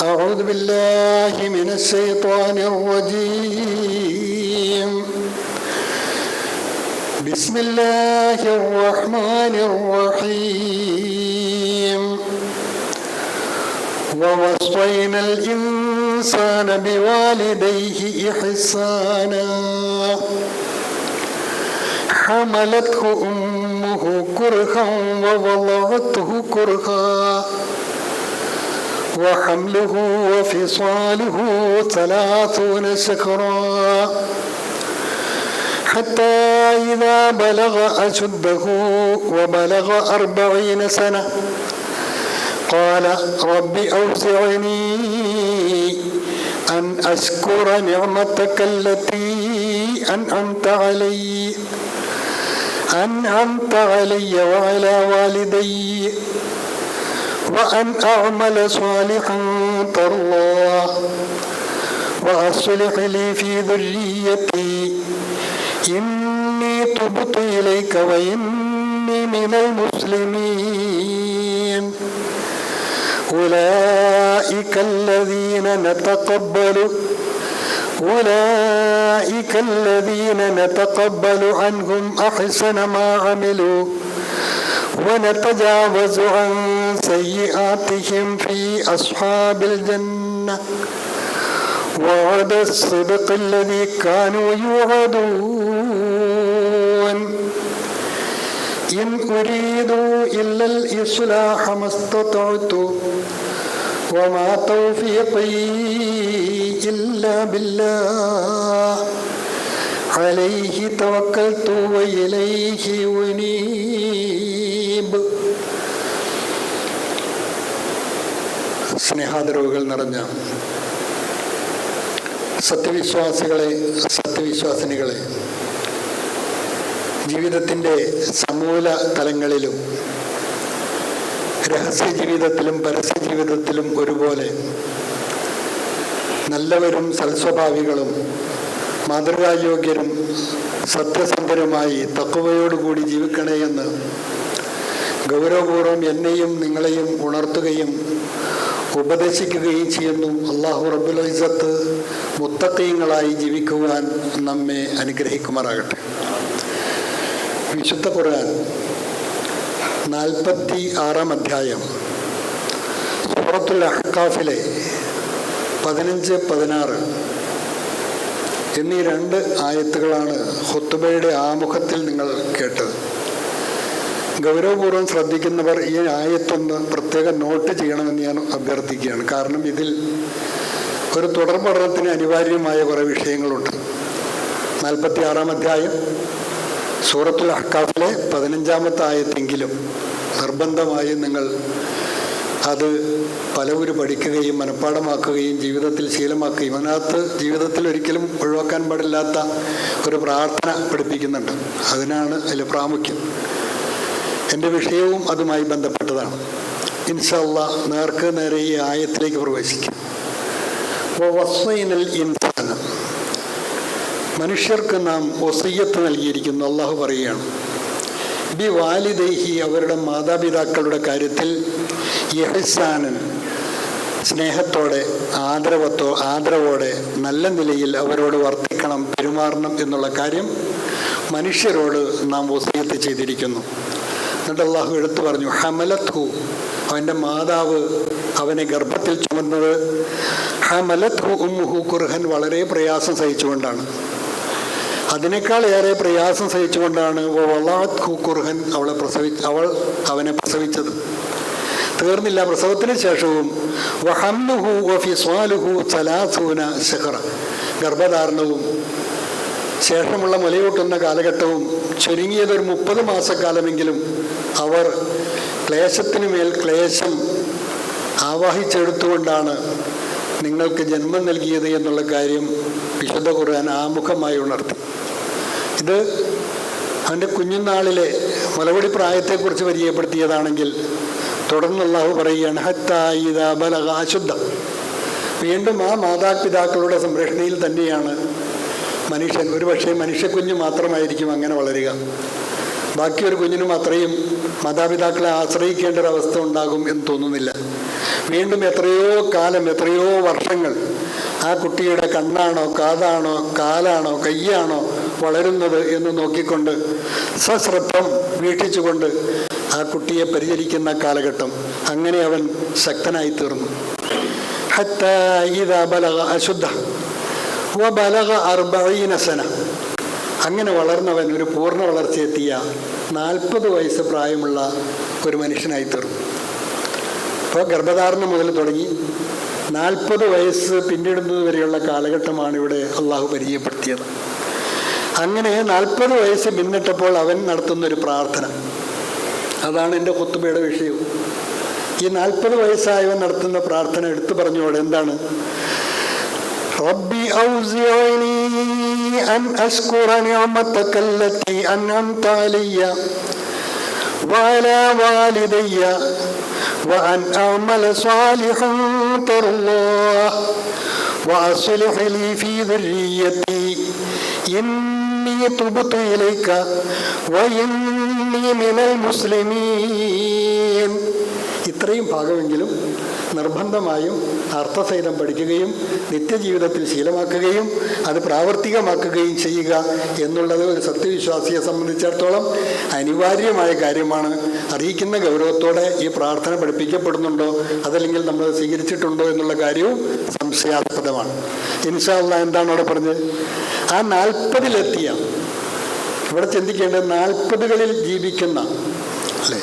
أعوذ بالله من الشيطان الرجيم. بسم الله الرحمن الرحيم. ووصينا الإنسان بوالديه إحسانا حملته أمه كرها ووضعته كرها وحمله وفصاله 30 شهرا حتى إذا بلغ أشده وبلغ 40 سنة قال رب أوزعني أن أشكر نعمتك التي أنعمت علي وعلى والدي وأن أعمل صالحا ترضاه وأصلح لي في ذريتي إني تبت إليك وإني من المسلمين. أولئك الذين نتقبل عنهم أحسن ما عملوا ونتجاوز عن سيئاتهم في أصحاب الجنة وعد الصدق الذي كانوا يوعدون. إن أريد إلا الإصلاح ما استطعت وما توفيقي إلا بالله عليه توكلت وإليه أنيب. സ്നേഹാദരവുകൾ നിറഞ്ഞ സത്യവിശ്വാസിനികളെ, ജീവിതത്തിൻ്റെ സമൂല തലങ്ങളിലും രഹസ്യ ജീവിതത്തിലും പരസ്യ ജീവിതത്തിലും ഒരുപോലെ നല്ലവരും സൽസ്വഭാവികളും മാതൃകായോഗ്യരും സത്യസന്ധരുമായി തഖ്വയോടുകൂടി ജീവിക്കണേ എന്ന് ഗൗരവപൂർവ്വം എന്നെയും നിങ്ങളെയും ഉണർത്തുകയും ഉപദേശിക്കുകയും ചെയ്യുന്നു. അല്ലാഹു റബ്ബുൽ ഇസ്സത്ത് മുത്തഖീങ്ങളായി ജീവിക്കുവാൻ നമ്മെ അനുഗ്രഹിക്കുമാറാകട്ടെ. വിശുദ്ധ ഖുർആൻ 46-ാം അധ്യായം സൂറത്തുൽ അഹ്ഖാഫിലെ 15-16 എന്നീ 2 ആയത്തുകളാണ് ഖുത്ബയുടെ ആമുഖത്തിൽ നിങ്ങൾ കേട്ടത്. ഗൗരവപൂർവ്വം ശ്രദ്ധിക്കുന്നവർ ഈ ആയത്തൊന്ന് പ്രത്യേകം നോട്ട് ചെയ്യണമെന്ന് ഞാൻ അഭ്യർത്ഥിക്കുകയാണ്. കാരണം ഇതിൽ ഒരു തുടർ പഠനത്തിന് അനിവാര്യമായ കുറേ വിഷയങ്ങളുണ്ട്. 46-ാം അധ്യായം സൂറത്തുൽ അഹ്ഖാഫിലെ 15-ാമത്തെ ആയത്തെങ്കിലും നിർബന്ധമായും നിങ്ങൾ അത് പലവരും പഠിക്കുകയും മനഃപ്പാഠമാക്കുകയും ജീവിതത്തിൽ ശീലമാക്കുകയും അതിനകത്ത് ജീവിതത്തിൽ ഒരിക്കലും ഒഴിവാക്കാൻ പാടില്ലാത്ത ഒരു പ്രാർത്ഥന പഠിപ്പിക്കുന്നുണ്ട്. അതിനാണ് അതിൽ പ്രാമുഖ്യം. എൻ്റെ വിഷയവും അതുമായി ബന്ധപ്പെട്ടതാണ്. ഇൻഷാ അല്ലാഹ് നേർക്ക് നേരെ ഈ ആയത്തിലേക്ക് പ്രവേശിക്കും. വസ്വൈനൽ ഇൻസാന, മനുഷ്യർക്ക് നാം വസിയ്യത്ത് നൽകിയിരിക്കുന്നു. അള്ളാഹു പറയുകയാണ്, ബി വാലിദൈഹി, അവരുടെ മാതാപിതാക്കളുടെ കാര്യത്തിൽ ഇഹ്സാനൻ, സ്നേഹത്തോടെ ആദരവോടെ നല്ല നിലയിൽ അവരോട് വർത്തിക്കണം, പെരുമാറണം എന്നുള്ള കാര്യം മനുഷ്യരോട് നാം വസിയ്യത്ത് ചെയ്തിരിക്കുന്നു. എന്നിട്ട് അള്ളാഹു എടുത്തു പറഞ്ഞു, ഹമലത്ഹു, അവൻ്റെ മാതാവ് അവനെ ഗർഭത്തിൽ ചുമന്നത്, ഹമലത്ഹു ഉമ്മുഹു കുർഹൻ, വളരെ പ്രയാസം സഹിച്ചുകൊണ്ടാണ്. അതിനേക്കാൾ ഏറെ പ്രയാസം സഹിച്ചുകൊണ്ടാണ് വളഅത്ഹു കുർഹൻ, അവൾ അവനെ പ്രസവിച്ചത്. തീർന്നില്ല, പ്രസവത്തിന് ശേഷവും വഹംലുഹു വഫിസ്വാലുഹു 30 ശഹ്റ, ഗർഭധാരണവും ശേഷമുള്ള മുലയൂട്ടുന്ന കാലഘട്ടവും ചുരുങ്ങിയതൊരു 30 മാസക്കാലമെങ്കിലും അവർ ക്ലേശത്തിനു മേൽ ക്ലേശം ആവാഹിച്ചെടുത്തുകൊണ്ടാണ് നിങ്ങൾക്ക് ജന്മം നൽകിയത് എന്നുള്ള കാര്യം വിശുദ്ധ ഖുർആൻ ആമുഖമായി ഉണർത്തി. ഇത് അവൻ്റെ കുഞ്ഞുനാളിലെ മുലകുടി പ്രായത്തെക്കുറിച്ച് പരിചയപ്പെടുത്തിയതാണെങ്കിൽ തുടർന്ന് അല്ലാഹു പറയുകയാണ്, ഹത്താ ഇദാ ബലഗ അശുദ്ധ, വീണ്ടും ആ മാതാപിതാക്കളുടെ സംരക്ഷണയിൽ തന്നെയാണ് മനുഷ്യൻ. ഒരുപക്ഷെ മനുഷ്യക്കുഞ്ഞ് മാത്രമായിരിക്കും അങ്ങനെ വളരുക. ബാക്കി ഒരു കുഞ്ഞിനും അത്രയും മാതാപിതാക്കളെ ആശ്രയിക്കേണ്ട ഒരവസ്ഥ ഉണ്ടാകും എന്ന് തോന്നുന്നില്ല. വീണ്ടും എത്രയോ കാലം, എത്രയോ വർഷങ്ങൾ ആ കുട്ടിയുടെ കണ്ണാണോ കാതാണോ കാലാണോ കയ്യാണോ വളരുന്നത് എന്ന് നോക്കിക്കൊണ്ട് സശ്രദ്ധം വീക്ഷിച്ചുകൊണ്ട് ആ കുട്ടിയെ പരിചരിക്കുന്ന കാലഘട്ടം. അങ്ങനെ അവൻ ശക്തനായി തീർന്നു. ഹത്താ ഇദാ ബലഗ അശുദ്ധ വബലഗ 40 സന. അങ്ങനെ വളർന്നവൻ ഒരു പൂർണ്ണ വളർച്ചയെത്തിയ 40 വയസ്സ് പ്രായമുള്ള ഒരു മനുഷ്യനായി തീർന്നു. അപ്പോൾ ഗർഭധാരണം മുതൽ തുടങ്ങി 40 വയസ്സ് പിന്നിടുന്നത് വരെയുള്ള കാലഘട്ടമാണ് ഇവിടെ അള്ളാഹു പരിചയപ്പെടുത്തിയത്. അങ്ങനെ 40 വയസ്സ് പിന്നിട്ടപ്പോൾ അവൻ നടത്തുന്നൊരു പ്രാർത്ഥന, അതാണ് എൻ്റെ ഖുത്ബയുടെ വിഷയം. ഈ 40 വയസ്സായവൻ നടത്തുന്ന പ്രാർത്ഥന എടുത്തു പറഞ്ഞോടെ എന്താണ്? റബ്ബി ഔസിഅനി അൻ അശ്കുറ നിഅമതക അല്ലതി അൻഅംത അലയ്യ വഅലാ വാലിദയ്യ വഅൻ അഅമല സ്വാലിഹൻ തർളാഹ് വഅസ്ലിഹ് ലീ ഫീ ദുർരിയ്യതി ഇന്നി തുബ്തു ഇലൈക വഇന്നി മിനൽ മുസ്ലിമീൻ. ഇത്രയും ഭാഗമെങ്കിലും നിർബന്ധമായും അർത്ഥസഹിതം പഠിക്കുകയും നിത്യജീവിതത്തിൽ ശീലമാക്കുകയും അത് പ്രാവർത്തികമാക്കുകയും ചെയ്യുക എന്നുള്ളത് ഒരു സത്യവിശ്വാസിയെ സംബന്ധിച്ചിടത്തോളം അനിവാര്യമായ കാര്യമാണ്. അറിയിക്കുന്ന ഗൗരവത്തോടെ ഈ പ്രാർത്ഥന പഠിപ്പിക്കപ്പെടുന്നുണ്ടോ അതല്ലെങ്കിൽ നമ്മൾ സ്വീകരിച്ചിട്ടുണ്ടോ എന്നുള്ള കാര്യവും സംശയാസ്പദമാണ്. ഇൻഷാ അല്ലാഹ് എന്താണ് അവിടെ പറഞ്ഞത്? ആ 40-ലെത്തിയ, ഇവിടെ ചിന്തിക്കേണ്ടത് 40-കളിൽ ജീവിക്കുന്ന, അല്ലേ,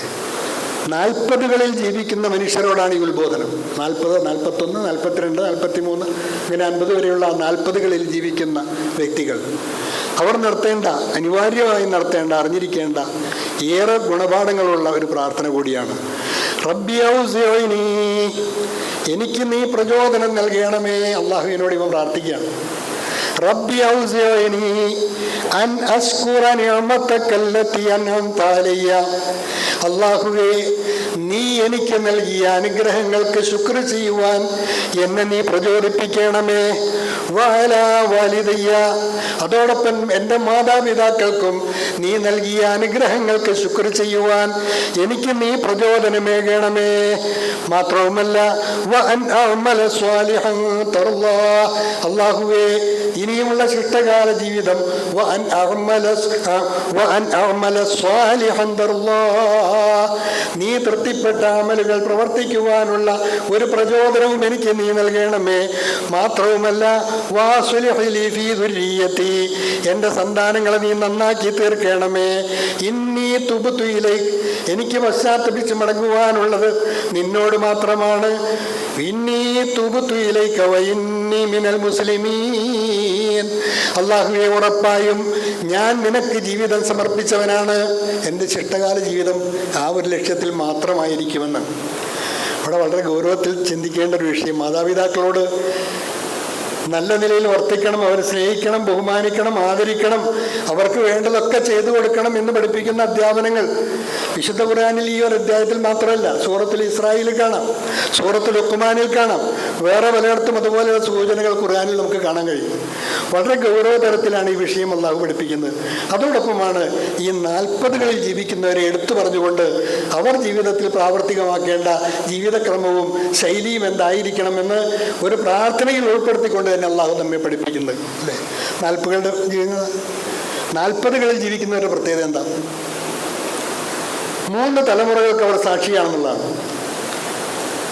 40-കളിൽ ജീവിക്കുന്ന മനുഷ്യരോടാണ് ഈ ഉത്ബോധനം. 40, 41, 42, 43 ഇങ്ങനെ 50 വരെയുള്ള 40-കളിൽ ജീവിക്കുന്ന വ്യക്തികൾ അവർ നടത്തേണ്ട, അനിവാര്യമായി നടത്തേണ്ട, അറിഞ്ഞിരിക്കേണ്ട ഏറെ ഗുണപാഠങ്ങളുള്ള ഒരു പ്രാർത്ഥന കൂടിയാണ്. റബ്ബി ഔസിഅനി, എനിക്ക് നീ പ്രചോദനം നൽകണമേ. അള്ളാഹുവിനോട് ഇവൻ പ്രാർത്ഥിക്കുകയാണ്. റബ്ബി ഔസിഅനി അൻ അശ്കുറ നിഅമതക അല്ലതി അൻഅംത അലയ്യ. അല്ലാഹുവേ, നീ എനിക്ക് നൽകിയ അനുഗ്രഹങ്ങൾക്ക് ശുക്ർ ചെയ്യുവാൻ എന്നെ നീ പ്രചോദിപ്പിക്കണമേ. വഅലാ വാലിദയ്യ, അതോടൊപ്പം എൻ്റെ മാതാപിതാക്കൾക്കും നീ നൽകിയ അനുഗ്രഹങ്ങൾക്ക് ശുക്ർ ചെയ്യുവാൻ എനിക്ക് നീ പ്രചോദനമേകണമേ. മാത്രവുമല്ല വഅൻ അഅമല സ്വാലിഹൻ തർളാഹ്, അല്ലാഹുവേ, ഇനിയുമുള്ള ശിഷ്ടകാല ജീവിതം വഅൻ അഅമല സ്വാലിഹൻ തർളാഹ്, നീ തൃപ്തിപ്പെട്ട അമലുകൾ പ്രവർത്തിക്കുവാനുള്ള ഒരു പ്രചോദനവും എനിക്ക് നീ നൽകണമേ. മാത്രവുമല്ല വഅസ്ലിഹ് ലീ ഫീ ദുർരിയ്യതി, എൻ്റെ സന്താനങ്ങളെ നീ നന്നാക്കി തീർക്കണമേ. ഇന്നി തുബ്തു ഇലൈക്, എനിക്ക് പശ്ചാത്തപിച്ച് മടങ്ങുവാനുള്ളത് നിന്നോട് മാത്രമാണ്. ഇന്നി തുബ്തു ഇലൈക വഇന്നി മിനൽ മുസ്ലിമീൻ, അല്ലാഹുവേ, ഉറപ്പായും ഞാൻ നിനക്ക് ജീവിതം സമർപ്പിച്ചവനാണ്. എൻ്റെ ശിഷ്ടകാല ജീവിതം ആ ഒരു ലക്ഷ്യത്തിൽ മാത്രമായിരിക്കുമെന്ന്. അവിടെ വളരെ ഗൗരവത്തിൽ ചിന്തിക്കേണ്ട ഒരു വിഷയം. മാതാപിതാക്കളോട് നല്ല നിലയിൽ വർത്തിക്കണം, അവരെ സ്നേഹിക്കണം, ബഹുമാനിക്കണം, ആദരിക്കണം, അവർക്ക് വേണ്ടതൊക്കെ ചെയ്തു കൊടുക്കണം എന്ന് പഠിപ്പിക്കുന്ന അധ്യാപനങ്ങൾ വിശുദ്ധ ഖുർആനിൽ ഈ ഒരു അധ്യായത്തിൽ മാത്രമല്ല, സൂറത്തുൽ ഇസ്രായിൽ കാണാം, സൂറത്തുൽ ലുഖ്മാനിൽ കാണാം, വേറെ പലയിടത്തും അതുപോലെയുള്ള സൂചനകൾ ഖുർആനിൽ നമുക്ക് കാണാൻ കഴിയും. വളരെ ഗൗരവതരത്തിലാണ് ഈ വിഷയം അല്ലാഹു പഠിപ്പിക്കുന്നത്. അതോടൊപ്പമാണ് ഈ 40-കളിൽ ജീവിക്കുന്നവരെ എടുത്തു പറഞ്ഞുകൊണ്ട് അവർ ജീവിതത്തിൽ പ്രാവർത്തികമാക്കേണ്ട ജീവിതക്രമവും ശൈലിയും എന്തായിരിക്കണമെന്ന് ഒരു പ്രാർത്ഥനയിൽ ഉൾപ്പെടുത്തിക്കൊണ്ട് തന്നെ അല്ലാഹു നമ്മെ പഠിപ്പിക്കുന്നത്, അല്ലേ. 40-കളിൽ ജീവിക്കുന്നവരുടെ പ്രത്യേകത എന്താ? 3 തലമുറകൾക്ക് അവർ സാക്ഷിയാണെന്നുള്ളതാണ്.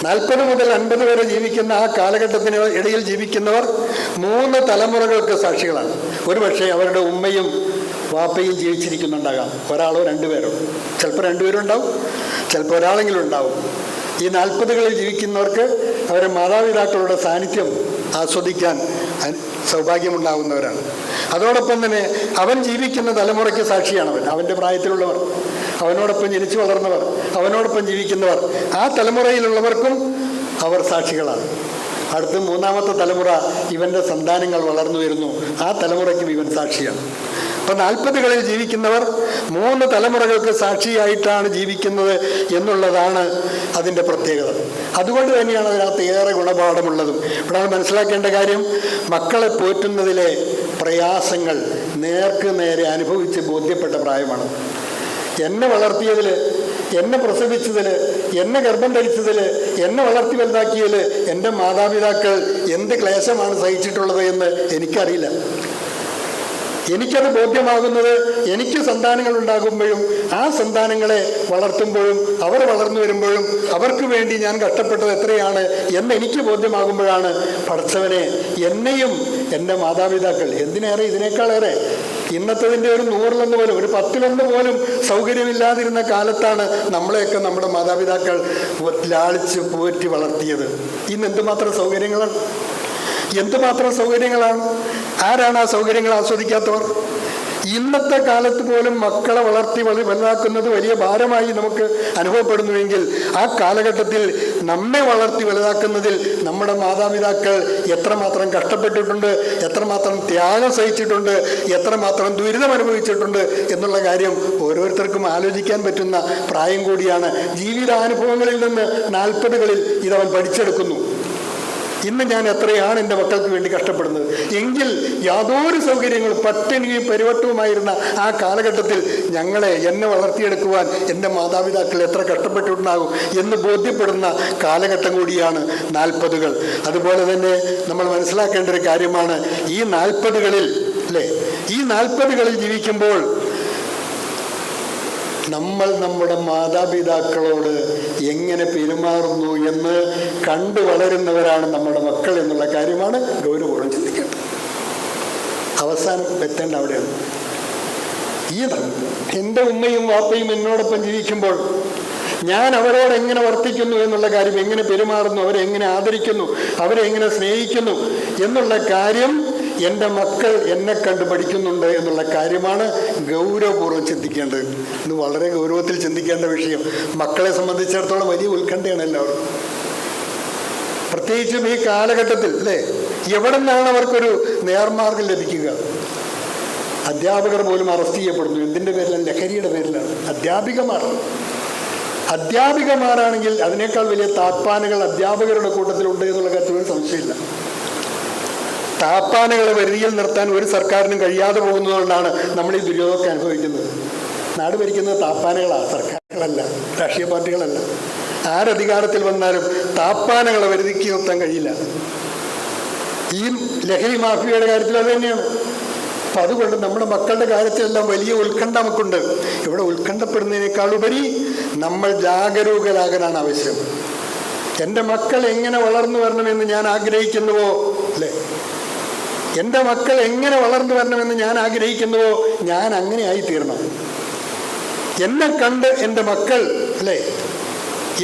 40 മുതൽ 50 വരെ ജീവിക്കുന്ന ആ കാലഘട്ടത്തിന് ഇടയിൽ ജീവിക്കുന്നവർ 3 തലമുറകൾക്ക് സാക്ഷികളാണ്. ഒരുപക്ഷെ അവരുടെ ഉമ്മയും വാപ്പയും ജീവിച്ചിരിക്കുന്നുണ്ടാകാം, ഒരാളോ 2 പേരോ, ചിലപ്പോൾ 2 പേരും ഉണ്ടാവും, ചിലപ്പോൾ ഒരാളെങ്കിലും ഉണ്ടാവും. ഈ 40-കളിൽ ജീവിക്കുന്നവർക്ക് അവരുടെ മാതാപിതാക്കളുടെ സാന്നിധ്യം ആസ്വദിക്കാൻ സൗഭാഗ്യമുണ്ടാകുന്നവരാണ്. അതോടൊപ്പം തന്നെ അവൻ ജീവിക്കുന്ന തലമുറയ്ക്ക് സാക്ഷിയാണവൻ, അവൻ്റെ പ്രായത്തിലുള്ളവർ, അവനോടൊപ്പം ജനിച്ചു വളർന്നവർ, അവനോടൊപ്പം ജീവിക്കുന്നവർ, ആ തലമുറയിലുള്ളവർക്കും അവർ സാക്ഷികളാണ്. അടുത്ത 3-ാമത്തെ തലമുറ ഇവൻ്റെ സന്താനങ്ങൾ വളർന്നു വരുന്നു, ആ തലമുറയ്ക്കും ഇവൻ സാക്ഷിയാണ്. അപ്പം 40-കളിൽ ജീവിക്കുന്നവർ 3 തലമുറകൾക്ക് സാക്ഷിയായിട്ടാണ് ജീവിക്കുന്നത് എന്നുള്ളതാണ് അതിൻ്റെ പ്രത്യേകത. അതുകൊണ്ട് തന്നെയാണ് അതിനകത്ത് ഏറെ ഗുണപാഠമുള്ളതും. ഇവിടെ മനസ്സിലാക്കേണ്ട കാര്യം, മക്കളെ പോറ്റുന്നതിലെ പ്രയാസങ്ങൾ നേർക്ക് നേരെ അനുഭവിച്ച് ബോധ്യപ്പെട്ട പ്രായമാണ്. എന്നെ വളർത്തിയതിൽ, എന്നെ പ്രസവിച്ചതിൽ, എന്നെ ഗർഭം ധരിച്ചതിൽ എന്നെ വളർത്തി വലുതാക്കിയതിൽ എൻ്റെ മാതാപിതാക്കൾ എന്ത് ക്ലേശമാണ് സഹിച്ചിട്ടുള്ളത് എന്ന് എനിക്കറിയില്ല. എനിക്കത് ബോധ്യമാകുന്നത് എനിക്ക് സന്താനങ്ങൾ ഉണ്ടാകുമ്പോഴും ആ സന്താനങ്ങളെ വളർത്തുമ്പോഴും അവർ വളർന്നു വരുമ്പോഴും അവർക്ക് വേണ്ടി ഞാൻ കഷ്ടപ്പെട്ടത് എത്രയാണ് എന്ന് എനിക്ക് ബോധ്യമാകുമ്പോഴാണ് പടച്ചവനെ എന്നെയും എൻ്റെ മാതാപിതാക്കൾ എന്തിനേറെ ഇതിനേക്കാളേറെ ഇന്നത്തതിൻ്റെ ഒരു 100 പോലും ഒരു 10 പോലും സൗകര്യമില്ലാതിരുന്ന കാലത്താണ് നമ്മളെയൊക്കെ നമ്മുടെ മാതാപിതാക്കൾ ലാളിച്ച് പോറ്റി വളർത്തിയത്. ഇന്ന് എന്തുമാത്രം സൗകര്യങ്ങളാണ്, എന്തുമാത്രം സൗകര്യങ്ങളാണ്. ആരാണ് ആ സൗകര്യങ്ങൾ ആസ്വദിക്കാത്തവർ? ഇന്നത്തെ കാലത്ത് പോലും മക്കളെ വളർത്തി വലുതാക്കുന്നത് വലിയ ഭാരമായി നമുക്ക് അനുഭവപ്പെടുന്നുവെങ്കിൽ ആ കാലഘട്ടത്തിൽ നമ്മെ വളർത്തി വലുതാക്കുന്നതിൽ നമ്മുടെ മാതാപിതാക്കൾ എത്രമാത്രം കഷ്ടപ്പെട്ടിട്ടുണ്ട്, എത്രമാത്രം ത്യാഗം സഹിച്ചിട്ടുണ്ട്, എത്രമാത്രം ദുരിതം അനുഭവിച്ചിട്ടുണ്ട് എന്നുള്ള കാര്യം ഓരോരുത്തർക്കും ആലോചിക്കാൻ പറ്റുന്ന പ്രായം കൂടിയാണ്. ജീവിതാനുഭവങ്ങളിൽ നിന്ന് 40കളിൽ ഇതവൻ പഠിച്ചെടുക്കുന്നു. ഇന്ന് ഞാൻ എത്രയാണ് എൻ്റെ മക്കൾക്ക് വേണ്ടി കഷ്ടപ്പെടുന്നത് എങ്കിൽ യാതൊരു സൗകര്യങ്ങളും പട്ടിണിയും പരിവട്ടവുമായിരുന്ന ആ കാലഘട്ടത്തിൽ എന്നെ വളർത്തിയെടുക്കുവാൻ എൻ്റെ മാതാപിതാക്കൾ എത്ര കഷ്ടപ്പെട്ടിട്ടുണ്ടാകും എന്ന് ബോധ്യപ്പെടുന്ന കാലഘട്ടം കൂടിയാണ് 40കൾ. അതുപോലെ തന്നെ നമ്മൾ മനസ്സിലാക്കേണ്ട ഒരു കാര്യമാണ് ഈ 40കളിൽ അല്ലേ, ഈ 40കളിൽ ജീവിക്കുമ്പോൾ നമ്മൾ നമ്മുടെ മാതാപിതാക്കളോട് എങ്ങനെ പെരുമാറുന്നു എന്ന് കണ്ടു വളരുന്നവരാണ് നമ്മുടെ മക്കൾ എന്നുള്ള കാര്യമാണ് ഗൗരവപൂർവ്വം ചിന്തിക്കേണ്ടത്. അവസാനം എത്തേണ്ട അവിടെയാണ്. എൻ്റെ ഉമ്മയും വാപ്പയും എന്നോടൊപ്പം ജീവിക്കുമ്പോൾ ഞാൻ അവരോട് എങ്ങനെ വർത്തിക്കുന്നു എന്നുള്ള കാര്യം, എങ്ങനെ പെരുമാറുന്നു, അവരെ എങ്ങനെ ആദരിക്കുന്നു, അവരെ എങ്ങനെ സ്നേഹിക്കുന്നു എന്നുള്ള കാര്യം എൻ്റെ മക്കൾ എന്നെ കണ്ട് പഠിക്കുന്നുണ്ട് എന്നുള്ള കാര്യമാണ് ഗൗരവപൂർവ്വം ചിന്തിക്കേണ്ടത്. ഇത് വളരെ ഗൗരവത്തിൽ ചിന്തിക്കേണ്ട വിഷയം. മക്കളെ സംബന്ധിച്ചിടത്തോളം വലിയ ഉത്കണ്ഠയാണ് എല്ലാവരും, പ്രത്യേകിച്ചും ഈ കാലഘട്ടത്തിൽ അല്ലേ. എവിടെ നിന്നാണ് അവർക്കൊരു നേർമാർഗം ലഭിക്കുക? അധ്യാപകർ പോലും അറസ്റ്റ് ചെയ്യപ്പെടുന്നു. എന്തിൻ്റെ പേരിലാണ്? ലഹരിയുടെ പേരിലാണ്. അധ്യാപികമാരാണെങ്കിൽ അതിനേക്കാൾ വലിയ താപ്പാനുകൾ അധ്യാപകരുടെ കൂട്ടത്തിലുണ്ട് എന്നുള്ള കാര്യത്തിൽ ഒരു സംശയമില്ല. താപ്പാനകളെ വരുതിയിൽ നിർത്താൻ ഒരു സർക്കാരിനും കഴിയാതെ പോകുന്നതുകൊണ്ടാണ് നമ്മൾ ഈ ദുര്യോഗമൊക്കെ അനുഭവിക്കുന്നത്. നാട് ഭരിക്കുന്നത് താപ്പാനകളാണ്, സർക്കാരുകളല്ല, രാഷ്ട്രീയ പാർട്ടികളല്ല. ആരധികാരത്തിൽ വന്നാലും താപ്പാനകളെ വരുതിക്ക് നിർത്താൻ കഴിയില്ല. ഈ ലഹരി മാഫിയയുടെ കാര്യത്തിൽ അത് തന്നെയാണ്. അപ്പം അതുകൊണ്ട് നമ്മുടെ മക്കളുടെ കാര്യത്തിലെല്ലാം വലിയ ഉത്കണ്ഠ നമുക്കുണ്ട്. ഇവിടെ ഉത്കണ്ഠപ്പെടുന്നതിനേക്കാളുപരി നമ്മൾ ജാഗരൂകരാകാനാണ് ആവശ്യം. എൻ്റെ മക്കൾ എങ്ങനെ വളർന്നു വരണമെന്ന് ഞാൻ ആഗ്രഹിക്കുന്നുവോ അല്ലേ, എൻ്റെ മക്കൾ എങ്ങനെ വളർന്നു വരണമെന്ന് ഞാൻ ആഗ്രഹിക്കുന്നുവോ ഞാൻ അങ്ങനെ ആയിത്തീരണം. എന്നെ കണ്ട് എൻ്റെ മക്കൾ അല്ലേ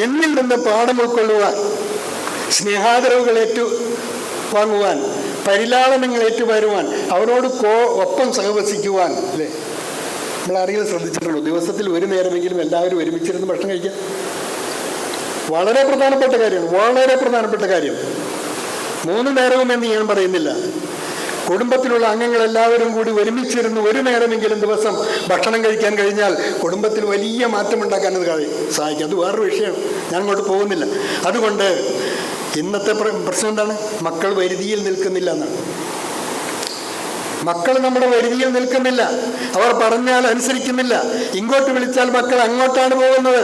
എന്നിൽ നിന്ന് പാഠം ഉൾക്കൊള്ളുവാൻ, സ്നേഹാദരവുകൾ വാങ്ങുവാൻ, പരിലാളനങ്ങൾ ഏറ്റുവരുവാൻ, അവരോട് ഒപ്പം സഹവസിക്കുവാൻ അല്ലേ. നമ്മൾ അറിയാൻ ശ്രദ്ധിച്ചിട്ടുള്ളൂ, ദിവസത്തിൽ ഒരു നേരമെങ്കിലും എല്ലാവരും ഒരുമിച്ചിരുന്ന് ഭക്ഷണം കഴിക്കാൻ. വളരെ പ്രധാനപ്പെട്ട കാര്യമാണ്, വളരെ പ്രധാനപ്പെട്ട കാര്യം. 3 നേരവും എന്ന് ഞാൻ പറയുന്നില്ല. കുടുംബത്തിലുള്ള അംഗങ്ങളെല്ലാവരും കൂടി ഒരുമിച്ചിരുന്ന് ഒരു നേരമെങ്കിലും ദിവസം ഭക്ഷണം കഴിക്കാൻ കഴിഞ്ഞാൽ കുടുംബത്തിൽ വലിയ മാറ്റമുണ്ടാക്കാൻ അത് സഹായിക്കും. അത് വേറൊരു വിഷയമാണ്, ഞാൻ അങ്ങോട്ട് പോകുന്നില്ല. അതുകൊണ്ട് ഇന്നത്തെ പ്രശ്നം എന്താണ്? മക്കൾ വരുതിയിൽ നിൽക്കുന്നില്ല എന്നാണ്. മക്കൾ നമ്മുടെ വരുതിയിൽ നിൽക്കുന്നില്ല, അവർ പറഞ്ഞാൽ അനുസരിക്കുന്നില്ല. ഇങ്ങോട്ട് വിളിച്ചാൽ മക്കൾ അങ്ങോട്ടാണ് പോകുന്നത്.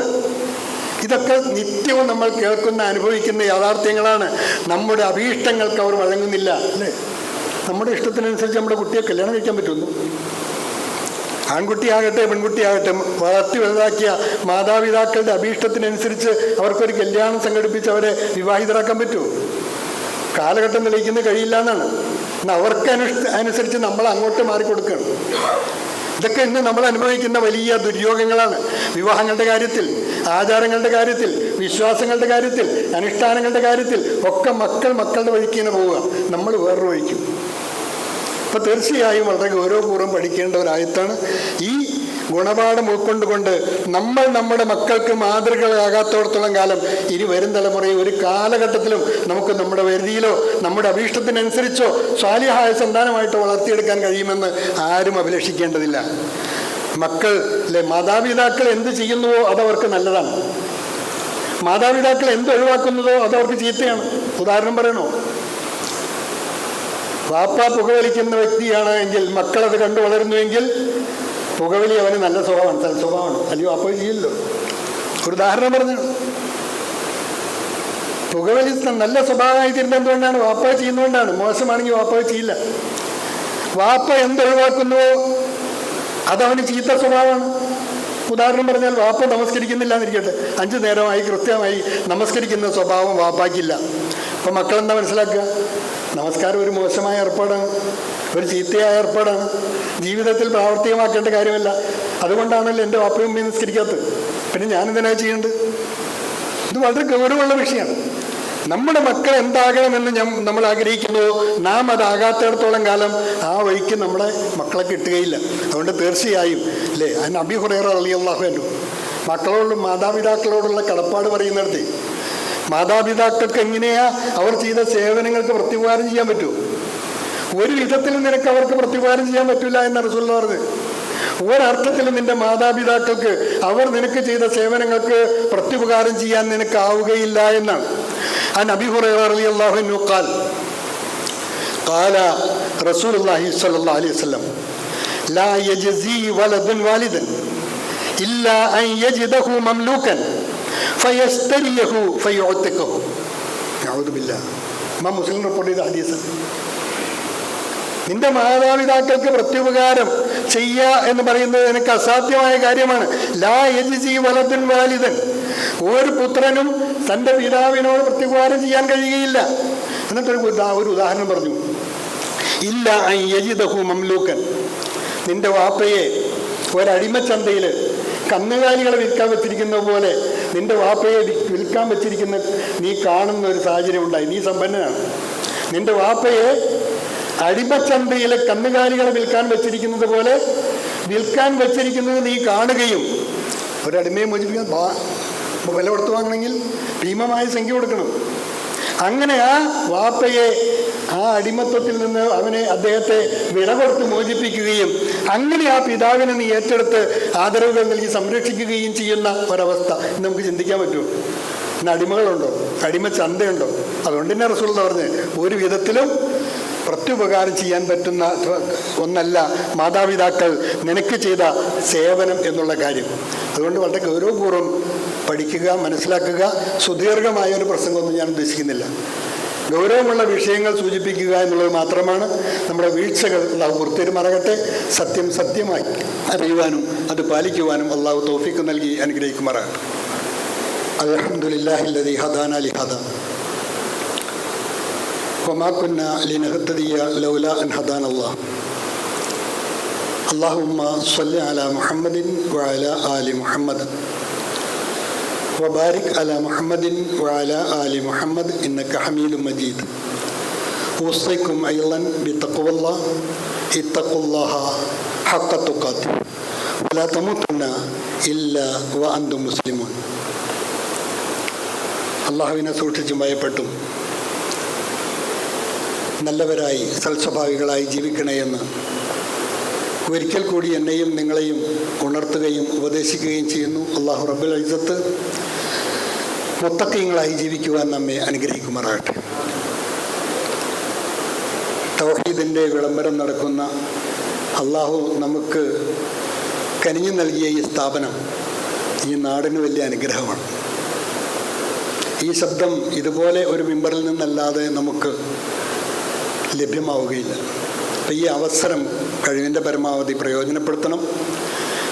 ഇതൊക്കെ നിത്യവും നമ്മൾ കേൾക്കുന്ന അനുഭവിക്കുന്ന യാഥാർത്ഥ്യങ്ങളാണ്. നമ്മുടെ അഭീഷ്ടങ്ങൾക്ക് അവർ വഴങ്ങുന്നില്ല അല്ലേ. നമ്മുടെ ഇഷ്ടത്തിനനുസരിച്ച് നമ്മുടെ കുട്ടിയെ കല്യാണം കഴിക്കാൻ പറ്റുന്നു. ആൺകുട്ടിയാകട്ടെ പെൺകുട്ടിയാകട്ടെ വളർത്തി വലുതാക്കിയ മാതാപിതാക്കളുടെ അഭീഷ്ടത്തിനനുസരിച്ച് അവർക്കൊരു കല്യാണം സംഘടിപ്പിച്ച് അവരെ വിവാഹിതരാക്കാൻ പറ്റുമോ? കാലഘട്ടം തെളിയിക്കുന്നത് കഴിയില്ല എന്നാണ്. എന്നാൽ അവർക്ക് അനുസരിച്ച് നമ്മൾ അങ്ങോട്ട് മാറിക്കൊടുക്കണം. ഇതൊക്കെ ഇന്ന് നമ്മൾ അനുഭവിക്കുന്ന വലിയ ദുര്യോഗങ്ങളാണ്. വിവാഹങ്ങളുടെ കാര്യത്തിൽ, ആചാരങ്ങളുടെ കാര്യത്തിൽ, വിശ്വാസങ്ങളുടെ കാര്യത്തിൽ, അനുഷ്ഠാനങ്ങളുടെ കാര്യത്തിൽ ഒക്കെ മക്കളുടെ വഴിക്ക് തന്നെ പോവുക, നമ്മൾ വേറൊരു വഴിക്കും. അപ്പം തീർച്ചയായും വളരെ ഗൗരവപൂർവ്വം പഠിക്കേണ്ട ഒരായത്താണ്. ഈ ഗുണപാഠം ഉൾക്കൊണ്ടുകൊണ്ട് നമ്മൾ നമ്മുടെ മക്കൾക്ക് മാതൃകകളാകാത്തോടത്തോളം കാലം ഇനി വരും തലമുറയെ ഒരു കാലഘട്ടത്തിലും നമുക്ക് നമ്മുടെ വരുതിയിലോ നമ്മുടെ അഭീഷ്ടത്തിനനുസരിച്ചോ സ്വാലിഹായ സന്താനമായിട്ട് വളർത്തിയെടുക്കാൻ കഴിയുമെന്ന് ആരും അഭിലഷിക്കേണ്ടതില്ല. മക്കൾ മാതാപിതാക്കൾ എന്ത് ചെയ്യുന്നുവോ അതവർക്ക് നല്ലതാണ്. മാതാപിതാക്കൾ എന്ത് ഒഴിവാക്കുന്നതോ അതവർക്ക് ചീത്തയാണ്. ഉദാഹരണം പറയണോ? വാപ്പ പുകവലിക്കുന്ന വ്യക്തിയാണ് എങ്കിൽ മക്കളത് കണ്ടു വളരുന്നുവെങ്കിൽ പുകവലി അവന് നല്ല സ്വഭാവമാണ്, സ്വഭാവമാണ്. അല്ലയോ? അപ്പോൾ ചെയ്യില്ലോ. ഒരു ഉദാഹരണം പറഞ്ഞു. പുകവലി നല്ല സ്വഭാവമായി തീരുന്നത് എന്തുകൊണ്ടാണ്? വാപ്പ ചെയ്യുന്നതുകൊണ്ടാണ്. മോശമാണെങ്കിൽ വാപ്പ ചെയ്യില്ല. വാപ്പ എന്തൊഴിവാക്കുന്നുവോ അതവന് ചീത്ത സ്വഭാവമാണ്. ഉദാഹരണം പറഞ്ഞാൽ, വാപ്പ നമസ്കരിക്കുന്നില്ല എന്നിരിക്കട്ടെ, 5 നേരമായി കൃത്യമായി നമസ്കരിക്കുന്ന സ്വഭാവം വാപ്പാക്കില്ല. അപ്പം മക്കളെന്താ മനസ്സിലാക്കുക? നമസ്കാരം ഒരു മോശമായ ഏർപ്പാടാണ്, ഒരു ചീത്തയായ ഏർപ്പാടാണ്, ജീവിതത്തിൽ പ്രാവർത്തികമാക്കേണ്ട കാര്യമല്ല. അതുകൊണ്ടാണല്ലോ എൻ്റെ വാപ്പയും ഉമ്മയും നിസ്കരിക്കാത്തത്. പിന്നെ ഞാനെന്തിനാ ചെയ്യേണ്ടത്? ഇത് വളരെ ഗൗരവമുള്ള വിഷയമാണ്. നമ്മുടെ മക്കൾ എന്താകണമെന്ന് നമ്മൾ ആഗ്രഹിക്കുന്നു, നാം അതാകാത്തിടത്തോളം കാലം ആ വഴിക്ക് നമ്മുടെ മക്കളെ കിട്ടുകയില്ല. അതുകൊണ്ട് തീർച്ചയായും അല്ലേ, അബീ ഹുറൈറ റളിയല്ലാഹു അൻഹു മക്കളോടും മാതാപിതാക്കളോടുള്ള കടപ്പാട് പറയുന്നിടത്ത്, മാതാപിതാക്കൾക്ക് എങ്ങനെയാ അവർ ചെയ്ത സേവനങ്ങൾക്ക് പ്രത്യുപകാരം ചെയ്യാൻ പറ്റുമോ? ഒരു വിധത്തിലും നിനക്ക് അവർക്ക് പ്രത്യുപകാരം ചെയ്യാൻ പറ്റില്ല എന്ന് റസൂലുള്ളാഹി പറഞ്ഞത്. ഒരർത്ഥത്തിലും നിന്റെ മാതാപിതാക്കൾക്ക് അവർ നിനക്ക് ചെയ്ത സേവനങ്ങൾക്ക് പ്രത്യുപകാരം ചെയ്യാൻ നിനക്കാവുകയില്ല എന്നാണ്. عن أبي هريرة رضي الله عنه قال قال رسول الله صلى الله عليه وسلم لا يجزي ولد والدا إلا أن يجده مملوكا فيشتريه فيعتقه. أعوذ بالله. ഇമാം മുസ്ലിം റിപ്പോർട്ട് ചെയ്ത ഹദീസ്. നിന്റെ മാതാപിതാക്കൾക്ക് പ്രത്യുപകാരം ചെയ്യുക എന്ന് പറയുന്നത് നിനക്ക് അസാധ്യമായ കാര്യമാണ്. ലാ യജ്സി വലദുൻ വാലിദൻ, ഒരു പുത്രനും തൻ്റെ പിതാവിനോട് പ്രത്യുപകാരം ചെയ്യാൻ കഴിയുകയില്ല. എന്നിട്ടൊരു ഉദാഹരണം പറഞ്ഞു. ഇല്ല അൻ യജിദഹു മംലൂക്കൻ, നിന്റെ വാപ്പയെ ഒരടിമച്ചന്തയിൽ കന്നുകാലികളെ വിൽക്കാൻ വെച്ചിരിക്കുന്ന പോലെ നിന്റെ വാപ്പയെ വിൽക്കാൻ വെച്ചിരിക്കുന്ന നീ കാണുന്ന ഒരു സാഹചര്യം ഉണ്ടായി. നീ സമ്പന്നനാണ്, നിന്റെ വാപ്പയെ അടിമച്ചന്തയിലെ കന്നുകാലികളെ വിൽക്കാൻ വെച്ചിരിക്കുന്നത് പോലെ വിൽക്കാൻ വെച്ചിരിക്കുന്നത് നീ കാണുകയും, ഒരടിമയെ മോചിപ്പിക്കാൻ വില കൊടുത്തു വാങ്ങണമെങ്കിൽ ഭീമമായ സംഖ്യ കൊടുക്കണം. അങ്ങനെ ആ വാപ്പയെ ആ അടിമത്വത്തിൽ നിന്ന് അദ്ദേഹത്തെ വില കൊടുത്ത് മോചിപ്പിക്കുകയും അങ്ങനെ ആ പിതാവിനെ നീ ഏറ്റെടുത്ത് ആദരവുകൾ നൽകി സംരക്ഷിക്കുകയും ചെയ്യുന്ന ഒരവസ്ഥ നമുക്ക് ചിന്തിക്കാൻ പറ്റുമോ? ഇന്ന് അടിമകളുണ്ടോ? അടിമ ചന്തയുണ്ടോ? അതുകൊണ്ട് തന്നെ റസൂലുള്ളാഹി പറഞ്ഞ് ഒരു വിധത്തിലും പ്രത്യുപകാരം ചെയ്യാൻ പറ്റുന്ന ഒന്നല്ല മാതാപിതാക്കൾ നിനക്ക് ചെയ്ത സേവനം എന്നുള്ള കാര്യം. അതുകൊണ്ട് വളരെ ഗൗരവപൂർവ്വം പഠിക്കുക, മനസ്സിലാക്കുക. സുദീർഘമായ ഒരു പ്രസംഗമൊന്നും ഞാൻ ഉദ്ദേശിക്കുന്നില്ല. ഗൗരവമുള്ള വിഷയങ്ങൾ സൂചിപ്പിക്കുക എന്നുള്ളത് മാത്രമാണ്. നമ്മുടെ വീഴ്ചകൾ അല്ലാഹു പുറത്തേരുമാറാകട്ടെ. സത്യം സത്യമായി അറിയുവാനും അത് പാലിക്കുവാനും അല്ലാഹു തൗഫീഖ് നൽകി അനുഗ്രഹിക്കുമാറാകട്ടെ. അൽഹംദുലില്ലാഹില്ലദീ ഹദാനാ ലിഹാദാ വമാ കുന്നാ ലിനഹ്തദിയ ലൗലാ അൻ ഹദാനല്ലാഹ്. അല്ലാഹുമ്മ സ്വല്ലി അലാ മുഹമ്മദിൻ വഅലാ ആലി മുഹമ്മദ് وبارك على محمد وعلى آل محمد إنك حميد مجيد. أوصيكم أيضا بتقوى الله، اتقوا الله حق تقاته ولا تموتن إلا وأنتم مسلمون. അള്ളാഹുവിനെ സൂക്ഷിച്ചും ഭയപ്പെട്ടും നല്ലവരായി സൽസ്വഭാവികളായി ജീവിക്കണേയെന്ന് ഒരിക്കൽ കൂടി എന്നെയും നിങ്ങളെയും ഉണർത്തുകയും ഉപദേശിക്കുകയും ചെയ്യുന്നു. അല്ലാഹു റബ്ബുൽ ഇസ്സത്ത് മുത്തഖീങ്ങളായി ജീവിക്കുവാൻ നമ്മെ അനുഗ്രഹിക്കുമാറാകട്ടെ. തൗഹീദിൻ്റെ വിളംബരം നടക്കുന്ന അല്ലാഹു നമുക്ക് കനിഞ്ഞു നൽകിയ ഈ സ്ഥാപനം ഈ നാടിന് വലിയ അനുഗ്രഹമാണ്. ഈ ശബ്ദം ഇതുപോലെ ഒരു മിമ്പറിൽ നിന്നല്ലാതെ നമുക്ക് ലഭ്യമാവുകയില്ല. അപ്പം ഈ അവസരം കഴിവിൻ്റെ പരമാവധി പ്രയോജനപ്പെടുത്തണം.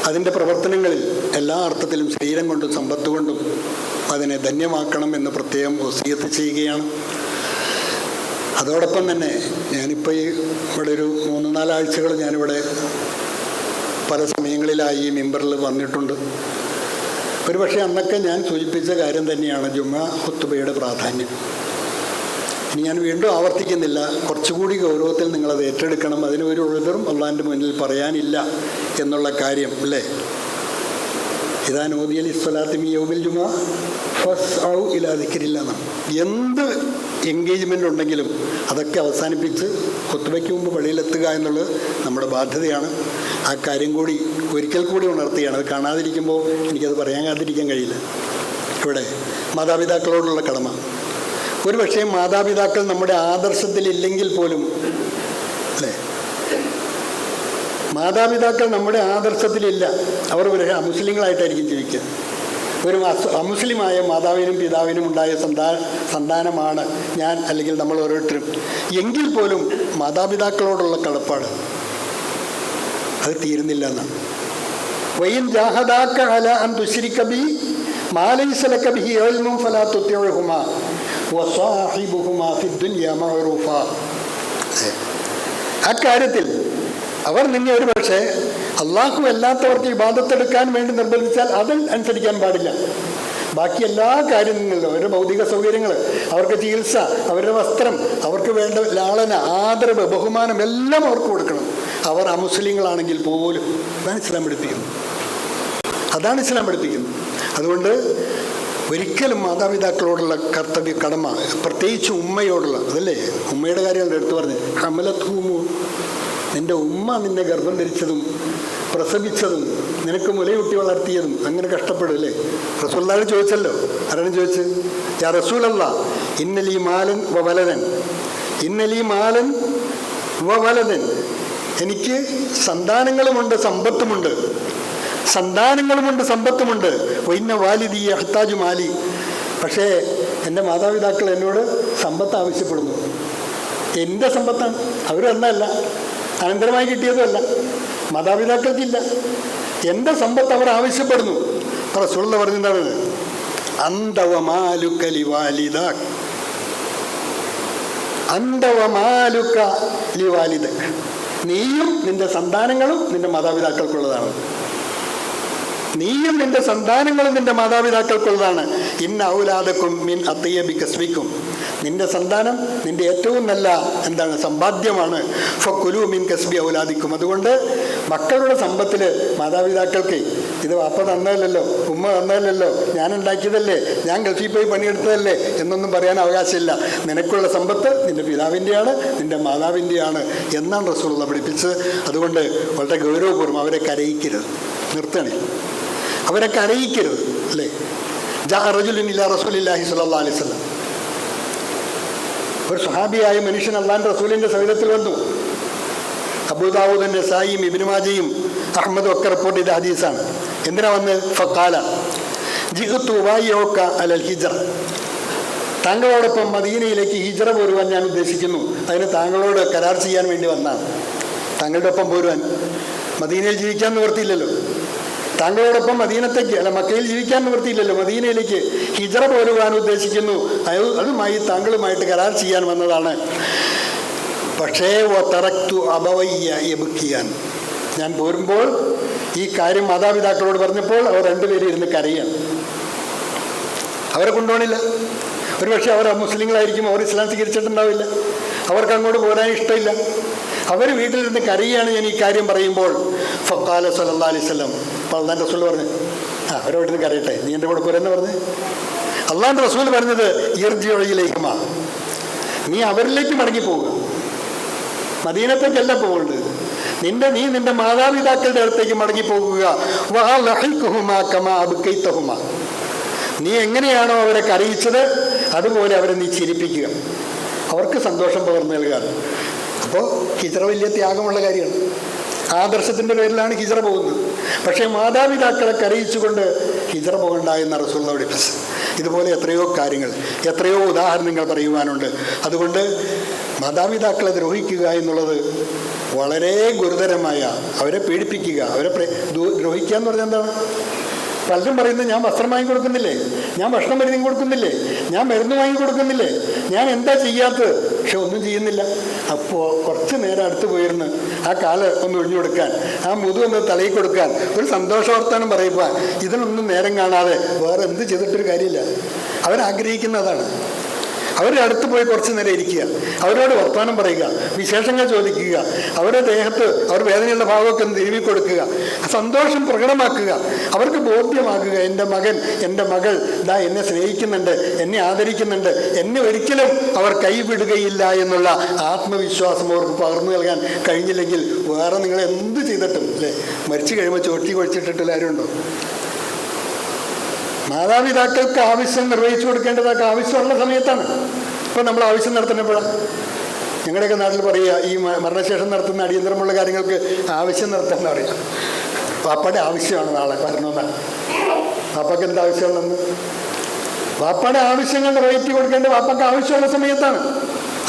അതിൻ്റെ പ്രവർത്തനങ്ങളിൽ എല്ലാ അർത്ഥത്തിലും ശരീരം കൊണ്ടും സമ്പത്ത് കൊണ്ടും അതിനെ ധന്യമാക്കണം എന്ന് പ്രത്യേകം വസിയത്ത് ചെയ്യുകയാണ്. അതോടൊപ്പം തന്നെ ഞാനിപ്പോൾ ഇവിടെ ഒരു 3-4 ആഴ്ചകൾ ഞാനിവിടെ പല സമയങ്ങളിലായി ഈ മിമ്പറിൽ വന്നിട്ടുണ്ട്. ഒരുപക്ഷെ അന്നൊക്കെ ഞാൻ സൂചിപ്പിച്ച കാര്യം തന്നെയാണ് ജുമാ ഖുത്ബയുടെ പ്രാധാന്യം. ഇനി ഞാൻ വീണ്ടും ആവർത്തിക്കുന്നില്ല. കുറച്ചുകൂടി ഗൗരവത്തിൽ നിങ്ങളത് ഏറ്റെടുക്കണം. അതിന് ഒരു ഉഴുതറും അള്ളാഹിൻ്റെ മുന്നിൽ പറയാനില്ല എന്നുള്ള കാര്യം അല്ലേ. ഇതാ നൂദിയ ലിസ്സലാത്തി മിൻ യൗമിൽ ജുമാ ഫസ്ഔ ഇലാ ദിക്രില്ലാ. എന്ത് എൻഗേജ്മെൻ്റ് ഉണ്ടെങ്കിലും അതൊക്കെ അവസാനിപ്പിച്ച് ഖുത്ബയ്ക്ക് മുമ്പ് പള്ളിയിലെത്തുക എന്നുള്ളത് നമ്മുടെ ബാധ്യതയാണ്. ആ കാര്യം കൂടി ഒരിക്കൽ കൂടി ഉണർത്തുകയാണ്. അത് കാണാതിരിക്കുമ്പോൾ എനിക്കത് പറയാതിരിക്കാൻ കഴിയില്ല. ഇവിടെ മാതാപിതാക്കളോടുള്ള കടമ. ഒരു പക്ഷേ മാതാപിതാക്കൾ നമ്മുടെ ആദർശത്തിലില്ലെങ്കിൽ പോലും അല്ലേ, മാതാപിതാക്കൾ നമ്മുടെ ആദർശത്തിലില്ല, അവർ ഒരു മുസ്ലിങ്ങളായിട്ടായിരിക്കും ജീവിക്കുക. ഒരു അമുസ്ലിമായ മാതാവിനും പിതാവിനും ഉണ്ടായ സന്താനമാണ് ഞാൻ, അല്ലെങ്കിൽ നമ്മൾ ഓരോരുത്തരും. എങ്കിൽ പോലും മാതാപിതാക്കളോടുള്ള കടപ്പാട് അത് തീരുന്നില്ല എന്നാണ്. വയിൻ ജാഹദാക അലാ അൻ തുശ്രിക ബി മാ ലൈസ ലക ബിഹി ഇൽമുൻ ഫലാ തുതിഉഹുമാ വസാഹിബുഹുമാ ഫിദ്ദുനിയ മഅറൂഫാ. അക്കാര്യത്തിൽ അവർ നിന്നെ ഒരു പക്ഷേ അള്ളാഹു അല്ലാത്തവർക്ക് ഇബാദത്തെടുക്കാൻ വേണ്ടി നിർബന്ധിച്ചാൽ അതിൽ അനുസരിക്കാൻ പാടില്ല. ബാക്കി എല്ലാ കാര്യങ്ങളിലും അവരുടെ ഭൗതിക സൗകര്യങ്ങൾ, അവർക്ക് ചികിത്സ, അവരുടെ വസ്ത്രം, അവർക്ക് വേണ്ട ലാളന, ആദരവ്, ബഹുമാനം എല്ലാം അവർക്ക് കൊടുക്കണം. അവർ അമുസ്ലിങ്ങളാണെങ്കിൽ പോലും. അതാണ് ഇസ്ലാം പഠിപ്പിക്കുന്നത്. അതാണ് ഇസ്ലാം പഠിപ്പിക്കുന്നത്. അതുകൊണ്ട് ഒരിക്കലും മാതാപിതാക്കളോടുള്ള കർത്തവ്യ കടമ, പ്രത്യേകിച്ച് ഉമ്മയോടുള്ള, അതല്ലേ ഉമ്മയുടെ കാര്യം എടുത്തു പറഞ്ഞ്, ഹമലത്തൂമു, നിന്റെ ഉമ്മ നിന്നെ ഗർഭം ധരിച്ചതും പ്രസവിച്ചതും നിനക്ക് മുലയൂട്ടി വളർത്തിയതും അങ്ങനെ കഷ്ടപ്പെടില്ലേ? റസൂലുള്ളാഹി ചോദിച്ചല്ലോ. ആരാണ് ചോദിച്ച്? യാ റസൂലല്ലാ ഇന്നലീ മാലൻ വവലദൻ, ഇന്നലീ മാലൻ വവലദൻ, എനിക്ക് സന്താനങ്ങളുമുണ്ട് സമ്പത്തുമുണ്ട്, സന്താനങ്ങളുമുണ്ട് സമ്പത്തുമുണ്ട്. വൈന്ന വാലിദി അഹ്താജു മാലി, പക്ഷേ എൻ്റെ മാതാപിതാക്കൾ എന്നോട് സമ്പത്ത് ആവശ്യപ്പെടുന്നു. എൻ്റെ സമ്പത്താണ്, അവർ തന്നതല്ല, അനന്തരമായി കിട്ടിയതുമല്ല, മാതാപിതാക്കൾക്കില്ല. എൻ്റെ സമ്പത്ത് അവർ ആവശ്യപ്പെടുന്നു. റസൂലുള്ളാഹി പറഞ്ഞതാണ്, അന്തവ മാലുക ലിവാലിദക്, അന്തവ മാലുക ലിവാലിദക്, നീയും നിന്റെ സന്താനങ്ങളും നിന്റെ മാതാപിതാക്കൾക്കുള്ളതാണ്. നീയും നിന്റെ സന്താനങ്ങളും നിന്റെ മാതാപിതാക്കൾക്കുള്ളതാണ്. ഇന്ന ഔലാദക്കും മിൻ അത്യബി കസ്ബിക്കും, നിന്റെ സന്താനം നിന്റെ ഏറ്റവും നല്ല എന്താണ് സമ്പാദ്യമാണ്. ഫക്കുലു മിൻ കസ്ബി ഔലാദിക്കും, അതുകൊണ്ട് മക്കളുടെ സമ്പത്തിൽ മാതാപിതാക്കൾക്ക് ഇത് വാപ്പ തന്നതല്ലോ, ഉമ്മ തന്നതല്ലോ, ഞാൻ ഉണ്ടാക്കിയതല്ലേ, ഞാൻ ഗൾഫിൽ പോയി പണിയെടുത്തതല്ലേ എന്നൊന്നും പറയാൻ അവകാശമില്ല. നിനക്കുള്ള സമ്പത്ത് നിന്റെ പിതാവിൻ്റെയാണ്, നിന്റെ മാതാവിൻ്റെയാണ് എന്നാണ് റസൂലുള്ളാഹി പഠിപ്പിച്ചത്. അതുകൊണ്ട് വളരെ ഗൗരവപൂർവ്വം അവരെ കരയിക്കരുത്, നിർത്തണേ, അവരെ കരയിക്കരുത്. അല്ലേ? ജാ റജുലുൻ ഇലാ റസൂലില്ലാഹി സ്വല്ലല്ലാഹു അലൈഹി വസല്ലം, ഒരു സ്വഹാബിയായ മനുഷ്യൻ അല്ലാഹുവിൻ്റെ റസൂലിൻ്റെ സവിധത്തിൽ വന്നു. അബൂദാവൂദും നസായിയും ഇബ്നു മാജയും അഹ്മദും ഒക്കെ റിപ്പോർട്ട് ചെയ്ത ഹദീസാണ്. എന്തിനാ വന്ന്? ഫഖാല ജിഅ്തു ഉബായിഉക അലൽ ഹിജ്റ, താങ്കളോടൊപ്പം മദീനയിലേക്ക് ഹിജ്റ പോരുവാൻ ഞാൻ ഉദ്ദേശിക്കുന്നു, അതിന് താങ്കളോട് കരാർ ചെയ്യാൻ വേണ്ടി വന്നാണ്. താങ്കളുടെ ഒപ്പം പോരുവാൻ, മദീനയിൽ ജീവിക്കാൻ നിവൃത്തിയില്ലല്ലോ, താങ്കളോടൊപ്പം മദീനത്തേക്ക് അല്ല മക്കയിൽ ജീവിക്കാൻ നിവൃത്തിയില്ലല്ലോ, മദീനയിലേക്ക് ഹിജ്റ പോരുവാൻ ഉദ്ദേശിക്കുന്നു, അതുമായി താങ്കളുമായിട്ട് കരാർ ചെയ്യാൻ വന്നതാണ്. പക്ഷേ തറക്തു അബവയ്യ യബ്കിയാൻ, ഞാൻ പോരുമ്പോൾ ഈ കാര്യം മാതാപിതാക്കളോട് പറഞ്ഞപ്പോൾ അവർ രണ്ടുപേരും ഇരുന്ന് കരയാണ്. അവരെ കൊണ്ടുപോകണില്ല. ഒരുപക്ഷെ അവർ മുസ്ലിങ്ങളായിരിക്കും, അവർ ഇസ്ലാം സ്വീകരിച്ചിട്ടുണ്ടാവില്ല, അവർക്ക് അങ്ങോട്ട് പോരാൻ ഇഷ്ടമില്ല. അവർ വീട്ടിലിരുന്ന് കരയാണ് ഞാൻ ഈ കാര്യം പറയുമ്പോൾ. ഫഖാല സല്ലല്ലാഹു അലൈഹി വസല്ലം, അള്ളാഹുവിൻ്റെ റസൂൽ പറഞ്ഞു, അവരവിടെ നിന്ന് കരയട്ടെ, നീ എൻ്റെ കൂടെ പോരെന്ന് പറഞ്ഞ്. അള്ളാഹുവിൻ്റെ റസൂൽ പറഞ്ഞത് ഇർജിഉ ഇലൈഹിമാ, നീ അവരിലേക്ക് മടങ്ങിപ്പോവുക, മദീനത്തേക്കല്ല പോകേണ്ടത്, നീ നിന്റെ മാതാപിതാക്കളുടെ അടുത്തേക്ക് മടങ്ങിപ്പോകുക. വഅൽഹിഖുഹുമാ കമാ അബ്കൈതഹുമാ, നീ എങ്ങനെയാണോ അവരെ കരയിച്ചത് അതുപോലെ അവരെ നീ ചിരിപ്പിക്കുക, അവർക്ക് സന്തോഷം പകർന്നു നൽകുക. അപ്പോൾ ഹിജ്റ വലിയ ത്യാഗമുള്ള കാര്യമാണ്. ആദർശത്തിൻ്റെ പേരിലാണ് ഹിജ്റ പോകുന്നത്. പക്ഷേ മാതാപിതാക്കളെ കരയിച്ചുകൊണ്ട് ഹിജ്റ പോകണ്ട എന്ന റസൂലുള്ളാഹി പഠിപ്പിച്ചത്. ഇതുപോലെ എത്രയോ കാര്യങ്ങൾ, എത്രയോ ഉദാഹരണങ്ങൾ പറയുവാനുണ്ട്. അതുകൊണ്ട് മാതാപിതാക്കളെ ദ്രോഹിക്കുക എന്നുള്ളത് വളരെ ഗുരുതരമായ, അവരെ പീഡിപ്പിക്കുക, അവരെ ദ്രോഹിക്കുക എന്ന് പറഞ്ഞാൽ എന്താണ്? പലരും പറയുന്നത് ഞാൻ വസ്ത്രം വാങ്ങി കൊടുക്കുന്നില്ലേ, ഞാൻ ഭക്ഷണം മരുന്ന് കൊടുക്കുന്നില്ലേ, ഞാൻ മരുന്ന് വാങ്ങി കൊടുക്കുന്നില്ലേ, ഞാൻ എന്താ ചെയ്യാത്തത്? പക്ഷെ ഒന്നും ചെയ്യുന്നില്ല. അപ്പോൾ കുറച്ച് നേരം അടുത്ത് പോയിരുന്ന് ആ കാല് ഒന്ന് ഒഴിഞ്ഞു കൊടുക്കാൻ, ആ മുതുവൊന്ന് തലയിൽ കൊടുക്കാൻ, ഒരു സന്തോഷവർത്താനം പറയുമ്പോൾ ഇതിനൊന്നും നേരം കാണാതെ വേറെ എന്ത് ചെയ്തിട്ടൊരു കാര്യമില്ല. അവരാഗ്രഹിക്കുന്നതാണ്. അവരുടെ അടുത്ത് പോയി കുറച്ച് നേരം ഇരിക്കുക, അവരോട് വർത്തമാനം പറയുക, വിശേഷങ്ങൾ ചോദിക്കുക, അവരുടെ ദേഹത്ത് അവർ വേദനയുള്ള ഭാവമൊക്കെ ഒന്ന് തിരുവി കൊടുക്കുക, സന്തോഷം പ്രകടമാക്കുക, അവർക്ക് ബോധ്യമാക്കുക, എൻ്റെ മകൻ എൻ്റെ മകൾ ദാ എന്നെ സ്നേഹിക്കുന്നുണ്ട്, എന്നെ ആദരിക്കുന്നുണ്ട്, എന്നെ ഒരിക്കലും അവർ കൈവിടുകയില്ല എന്നുള്ള ആത്മവിശ്വാസം അവർക്ക് പകർന്നു നൽകാൻ കഴിഞ്ഞില്ലെങ്കിൽ വേറെ നിങ്ങൾ എന്ത് ചെയ്തിട്ടും അല്ലേ, മരിച്ചു കഴിയുമ്പോൾ ചോട്ടി കൊഴിച്ചിട്ടിട്ടുള്ള ആരുണ്ടോ? മാതാപിതാക്കൾക്ക് ആവശ്യം നിർവഹിച്ചു കൊടുക്കേണ്ടതൊക്കെ ആവശ്യമുള്ള സമയത്താണ്. ഇപ്പോൾ നമ്മൾ ആവശ്യം നടത്തുന്നപ്പോഴാണ്. ഞങ്ങളുടെയൊക്കെ നാട്ടിൽ പറയുക, ഈ മരണശേഷം നടത്തുന്ന അടിയന്തരമുള്ള കാര്യങ്ങൾക്ക് ആവശ്യം നടത്താൻ പറയുക. പാപ്പയുടെ ആവശ്യമാണ് നാളെ വരണമെന്നാണ്. വാപ്പക്ക് എന്താ ആവശ്യമുള്ളതെന്ന്. വാപ്പയുടെ ആവശ്യങ്ങൾ നിറവേറ്റി കൊടുക്കേണ്ട വാപ്പക്ക് ആവശ്യമുള്ള സമയത്താണ്.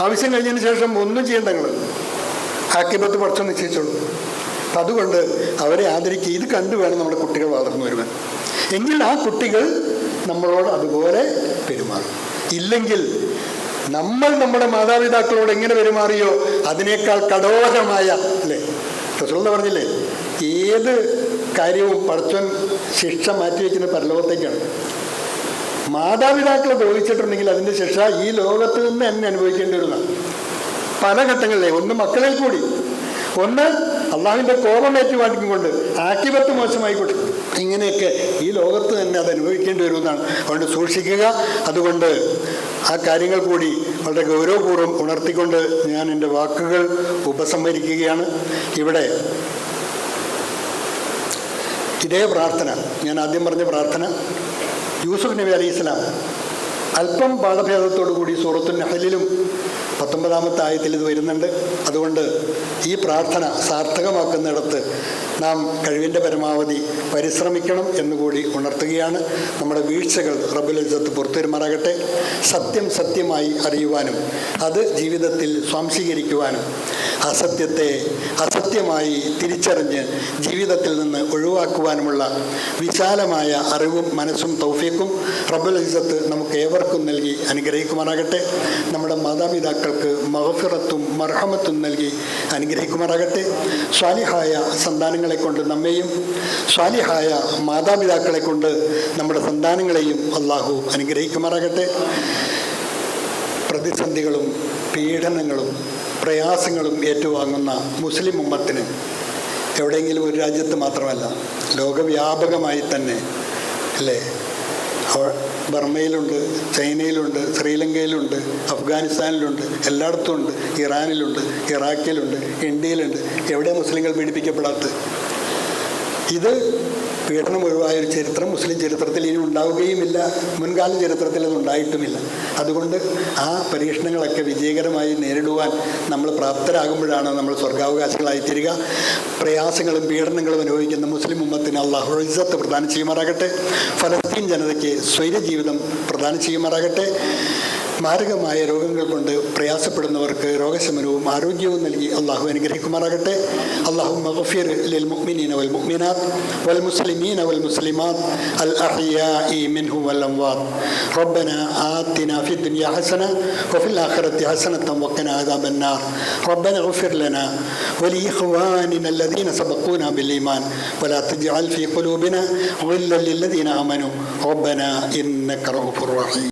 ആവശ്യം കഴിഞ്ഞതിന് ശേഷം ഒന്നും ചെയ്യേണ്ട നിങ്ങൾ. ആക്കിബത്ത് പഠിച്ചു നിശ്ചയിച്ചോളൂ. അപ്പം അതുകൊണ്ട് അവരെ ആദരിക്കുക. ഇത് കണ്ടു വേണം നമ്മുടെ കുട്ടികൾ വളർന്നു വരുവാൻ. എങ്കിൽ ആ കുട്ടികൾ നമ്മളോട് അതുപോലെ പെരുമാറും. ഇല്ലെങ്കിൽ നമ്മൾ നമ്മുടെ മാതാപിതാക്കളോട് എങ്ങനെ പെരുമാറിയോ അതിനേക്കാൾ കഠോരമായ, അല്ലേ റസൂൽ പറഞ്ഞില്ലേ, ഏത് കാര്യവും പടച്ചോൻ ശിക്ഷ മാറ്റിവെക്കുന്ന പരലോകത്തേക്കാണ്. മാതാപിതാക്കളെ ദ്രോഹിച്ചിട്ടുണ്ടെങ്കിൽ അതിൻ്റെ ശിക്ഷ ഈ ലോകത്ത് നിന്ന് തന്നെ അനുഭവിക്കേണ്ടി വരുന്നതാണ്. പല ഘട്ടങ്ങളിലെ, ഒന്ന് മക്കളിൽ കൂടി, ഒന്ന് അള്ളാഹുവിൻ്റെ കോപം ഏറ്റുവാങ്ങിക്കൊണ്ട് ആക്കിബത്ത് മോശമായിക്കോട്ടെ, ഇങ്ങനെയൊക്കെ ഈ ലോകത്ത് തന്നെ അത് അനുഭവിക്കേണ്ടി വരുമെന്നാണ്. അതുകൊണ്ട് സൂക്ഷിക്കുക. അതുകൊണ്ട് ആ കാര്യങ്ങൾ കൂടി വളരെ ഗൗരവപൂർവ്വം ഉണർത്തിക്കൊണ്ട് ഞാൻ എൻ്റെ വാക്കുകൾ ഉപസംഹരിക്കുകയാണ്. ഇവിടെ ഇതേ പ്രാർത്ഥന, ഞാൻ ആദ്യം പറഞ്ഞ പ്രാർത്ഥന, യൂസുഫ് നബി അലൈഹി സ്വലാം അല്പം പാഠഭേദത്തോടു കൂടി സൂറത്തുൽ നഹലിലും 19-ാമത്തെ ആയത്തിൽ ഇത് വരുന്നുണ്ട്. അതുകൊണ്ട് ഈ പ്രാർത്ഥന സാർത്ഥകമാക്കുന്നിടത്ത് നാം കഴിവിൻ്റെ പരമാവധി പരിശ്രമിക്കണം എന്നുകൂടി ഉണർത്തുകയാണ്. നമ്മുടെ വീഴ്ചകൾ റബ്ബുൽ ഇസ്സത്ത് പുറത്തുവരുമാറാകട്ടെ. സത്യം സത്യമായി അറിയുവാനും അത് ജീവിതത്തിൽ സ്വാംശീകരിക്കുവാനും അസത്യത്തെ അസത്യമായി തിരിച്ചറിഞ്ഞ് ജീവിതത്തിൽ നിന്ന് ഒഴിവാക്കുവാനുമുള്ള വിശാലമായ അറിവും മനസ്സും തൗഫീഖും റബ്ബുൽ ഇസ്സത്ത് നമുക്ക് ഏവർക്കും നൽകി അനുഗ്രഹിക്കുമാറാകട്ടെ. നമ്മുടെ മാതാപിതാക്കൾക്ക് മഗ്ഫിറത്തും മർഹമത്തും നൽകി അനുഗ്രഹിക്കുമാറാകട്ടെ. സ്വാലിഹായ സന്താനങ്ങളെ കൊണ്ട് നമ്മെയും സ്വാലിഹായ മാതാപിതാക്കളെ കൊണ്ട് നമ്മുടെ സന്താനങ്ങളെയും അള്ളാഹു അനുഗ്രഹിക്കുമാറാകട്ടെ. പ്രതിസന്ധികളും പീഡനങ്ങളും പ്രയാസങ്ങളും ഏറ്റുവാങ്ങുന്ന മുസ്ലിം ഉമ്മത്തിന് എവിടെയെങ്കിലും ഒരു രാജ്യത്ത് മാത്രമല്ല, ലോകവ്യാപകമായി തന്നെ, അല്ലേ, ബർമയിലുണ്ട്, ചൈനയിലുണ്ട്, ശ്രീലങ്കയിലുണ്ട്, അഫ്ഗാനിസ്ഥാനിലുണ്ട്, എല്ലായിടത്തും ഉണ്ട്, ഇറാനിലുണ്ട്, ഇറാഖിലുണ്ട്, ഇന്ത്യയിലുണ്ട്. എവിടെ മുസ്ലിങ്ങൾ പീഡിപ്പിക്കപ്പെടാത്തത്? ഇത് പീഡനം ഒഴിവായൊരു ചരിത്രം മുസ്ലിം ചരിത്രത്തിൽ ഇനി ഉണ്ടാവുകയുമില്ല, മുൻകാല ചരിത്രത്തിൽ അത് ഉണ്ടായിട്ടുമില്ല. അതുകൊണ്ട് ആ പരീക്ഷണങ്ങളൊക്കെ വിജയകരമായി നേരിടുവാൻ നമ്മൾ പ്രാപ്തരാകുമ്പോഴാണ് നമ്മൾ സ്വർഗാവകാശികളായിത്തീരുക. പ്രയാസങ്ങളും പീഡനങ്ങളും അനുഭവിക്കുന്ന മുസ്ലിം ഉമ്മത്തിന് അല്ലാഹു ഇസ്സത്ത് പ്രദാനം ചെയ്യുമാറാകട്ടെ. ഫലസ്തീൻ ജനതയ്ക്ക് സ്വൈരജീവിതം പ്രദാനം ചെയ്യുമാറാകട്ടെ. മാരകമായ രോഗങ്ങൾ കൊണ്ട് പ്രയാസപ്പെടുന്നവർക്ക് രോഗശമനവും ആരോഗ്യവും നൽകി അള്ളാഹു അനുഗ്രഹിക്കുമാറാകട്ടെ. അല്ലാഹുമ്മ ഗഫിർ ലിൽ മുഅ്മിനീന വൽ മുഅ്മിനാത്ത് വൽ മുസ്ലിമീന വൽ മുസ്ലിമാത്ത് അൽ അഹ്യാഇ മിൻഹും വൽ അംവാത്ത്. റബ്ബനാ ആതിനാ ഫിദ് ദുനിയ ഹസന വഫിൽ ആഖിറതി ഹസനതൻ വഖിനാ അദാബൻ നാർ. റബ്ബനാ ഗഫിർ ലനാ വലി ഇഖ്വാനിന അല്ലദീന സബഖൂനാ ബിൽ ഈമാൻ വലാ തജ്അൽ ഫീ ഖുലൂബിനാ ഗില്ലൻ ലില്ലദീന ആമനൂ റബ്ബനാ ഇന്നക റഊഫുർ റഹീം.